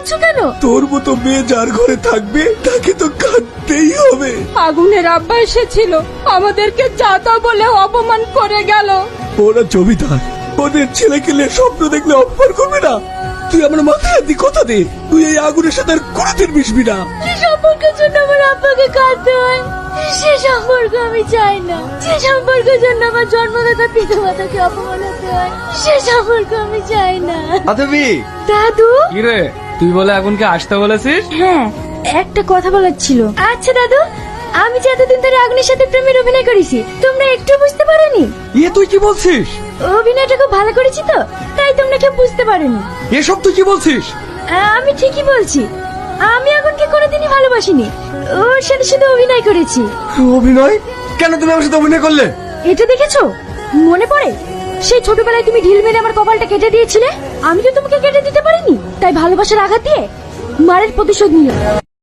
কাঁদছো কেন? তোর মতো মেয়ে যার ঘরে থাকবে তাকে তো কাঁদতেই হবে। আগুনের আব্বা এসেছিল, আমাদেরকে যাতা বলে অপমান করে গেল। ওরা জমিদার, ওদের ছেলেকে নিয়ে স্বপ্ন দেখলে অপমান করবে না? তুই আমার মাথায় হাতি কথা দে, তুই এই আগুনের সাথে আর কোনোদিন মিশবি না। যে সম্পর্কের জন্য আমার আব্বাকে কাঁদতে হয়, সে সম্পর্ক আমি চাই না। যে সম্পর্কের জন্য আমার জন্মদাতা পিতা মাতাকে অপমান হতে হয়, সে সম্পর্ক আমি চাই না। মাধবী, দাদু। কি রে, তুই বলে আগুনকে আসতে বলেছিস? হ্যাঁ, একটা কথা বলার ছিল। আচ্ছা দাদু, আমি যে এতদিন ধরে আগুনের সাথে প্রেমের অভিনয় করেছি, তোমরা একটু বুঝতে পারোনি? তুই কি বলছিস? অভিনয়টা খুব ভালো করেছি তো, তাই তোমরা কেউ বুঝতে পারোনি। এসব তুই কি বলছিস? আমি ঠিকই বলছি, আমি আগুনকে কোনোদিনই ভালোবাসিনি, ওর সাথে শুধু অভিনয় করেছি। অভিনয়? কেন তুমি আমার সাথে অভিনয় করলে? এটা দেখেছো? মনে পড়ে সেই ছোটবেলায় তুমি ঢিল মেরে আমার কপালটা কেটে দিয়েছিলে? আমি তো তোমাকে কেটে দিতে পারিনি, তাই ভালোবাসার আঘাত দিয়ে মারের প্রতিশোধ নিও।